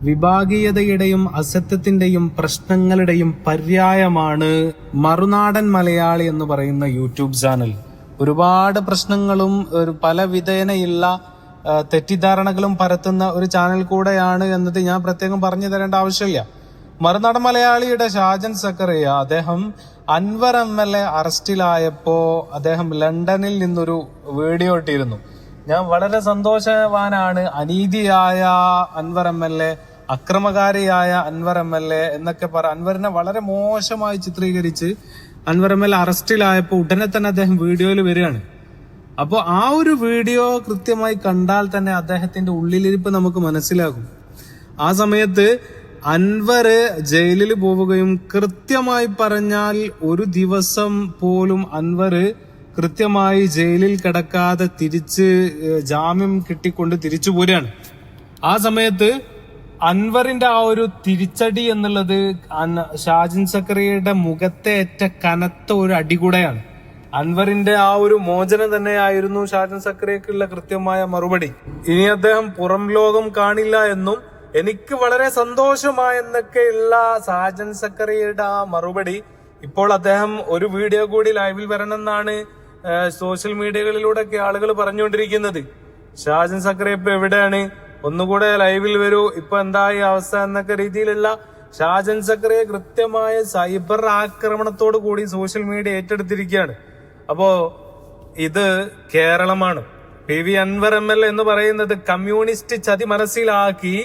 വിഭാഗീയതയുടെയും അസത്യത്തിന്റെയും പ്രശ്നങ്ങളുടെയും പര്യായമാണ് മറുനാടൻ മലയാളി എന്ന് പറയുന്ന YouTube channel. ഒരുപാട് പ്രശ്നങ്ങളും പല വിധേനയുള്ള തെറ്റിദ്ധാരണകളും പരത്തുന്ന ഒരു ചാനൽ കൂടെയാണ് എന്നത് ഞാൻ പ്രത്യേകം പറഞ്ഞു തരേണ്ട ആവശ്യമില്ല. മറുനാടൻ മലയാളിയുടെ ഷാജൻ സക്കറിയ, അദ്ദേഹം അൻവർ MLA അറസ്റ്റിലായപ്പോ അദ്ദേഹം ലണ്ടനിൽ നിന്നൊരു വീഡിയോ ഇട്ടിരുന്നു. ഞാൻ വളരെ സന്തോഷവാനാണ്. അനീതിയായ അൻവർ MLA, അക്രമകാരിയായ അൻവർ MLA എന്നൊക്കെ അൻവറിനെ വളരെ മോശമായി ചിത്രീകരിച്ച് അൻവർ MLA അറസ്റ്റിലായപ്പോ ഉടനെ തന്നെ അദ്ദേഹം വീഡിയോയിൽ വരികയാണ്. അപ്പോൾ ആ ഒരു വീഡിയോ കൃത്യമായി കണ്ടാൽ തന്നെ അദ്ദേഹത്തിന്റെ ഉള്ളിലിരിപ്പ് നമുക്ക് മനസ്സിലാകും. ആ സമയത്ത് അൻവർ ജയിലിൽ പോവുകയും കൃത്യമായി പറഞ്ഞാൽ ഒരു ദിവസം പോലും അൻവർ കൃത്യമായി ജയിലിൽ കിടക്കാതെ തിരിച്ച് ജാമ്യം കിട്ടിക്കൊണ്ട് തിരിച്ചു പോരുകയാണ്. ആ സമയത്ത് അൻവറിന്റെ ആ ഒരു തിരിച്ചടി എന്നുള്ളത് ഷാജൻ സക്കറിയയുടെ മുഖത്തെ ഏറ്റ കനത്ത ഒരു അടികൂടെയാണ്. അൻവറിന്റെ ആ ഒരു മോചനം തന്നെയായിരുന്നു ഷാജൻ സക്കറിയക്കുള്ള കൃത്യമായ മറുപടി. ഇനി അദ്ദേഹം പുറം ലോകം കാണില്ല എന്നും എനിക്ക് വളരെ സന്തോഷമായെന്നൊക്കെയുള്ള ഷാജൻ സക്കറിയയുടെ ആ മറുപടി ഇപ്പോൾ അദ്ദേഹം ഒരു വീഡിയോ കൂടി ലൈവിൽ വരണമെന്നാണ് സോഷ്യൽ മീഡിയകളിലൂടെയൊക്കെ ആളുകൾ പറഞ്ഞുകൊണ്ടിരിക്കുന്നത്. ഷാജൻ സക്കറിയ ഇപ്പൊ എവിടെയാണ്? ഒന്നുകൂടെ ലൈവിൽ വരൂ, ഇപ്പൊ എന്തായി അവസ്ഥ എന്നൊക്കെ രീതിയിലുള്ള ഷാജൻ സക്കറിയ കൃത്യമായ സൈബർ ആക്രമണത്തോടു കൂടി സോഷ്യൽ മീഡിയ ഏറ്റെടുത്തിരിക്കുകയാണ്. അപ്പോ ഇത് കേരളമാണ്. PV അൻവർ MLA എന്ന് പറയുന്നത് കമ്മ്യൂണിസ്റ്റ് ചതി മനസ്സിലാക്കി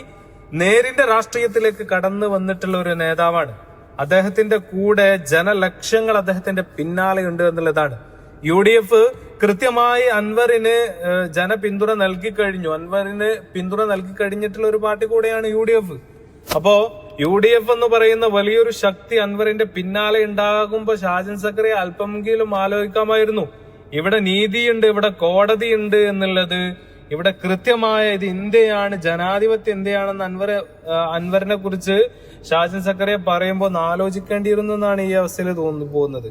നേരിന്റെ രാഷ്ട്രീയത്തിലേക്ക് കടന്നു വന്നിട്ടുള്ള ഒരു നേതാവാണ്. അദ്ദേഹത്തിന്റെ കൂടെ ജനലക്ഷങ്ങൾ അദ്ദേഹത്തിന്റെ പിന്നാലെ ഉണ്ട് എന്നുള്ളതാണ്. UDF കൃത്യമായി അൻവറിന് ജനപിന്തുണ നൽകി കഴിഞ്ഞു. അൻവറിന് പിന്തുണ നൽകി കഴിഞ്ഞിട്ടുള്ള ഒരു പാർട്ടി കൂടെയാണ് UDF. അപ്പോ UDF എന്ന് പറയുന്ന വലിയൊരു ശക്തി അൻവറിന്റെ പിന്നാലെ ഉണ്ടാകുമ്പോ ഷാജൻ സക്കറിയ അല്പമെങ്കിലും ആലോചിക്കാമായിരുന്നു. ഇവിടെ നീതിയുണ്ട്, ഇവിടെ കോടതിയുണ്ട് എന്നുള്ളത്, ഇവിടെ കൃത്യമായ ഇത് ഇന്ത്യയാണ്, ജനാധിപത്യ ഇന്ത്യയാണെന്ന് അൻവറിനെ കുറിച്ച് ഷാജൻ സക്കറിയ പറയുമ്പോൾ ആലോചിക്കേണ്ടിയിരുന്നു എന്നാണ് ഈ അവസ്ഥയിൽ തോന്നി പോകുന്നത്.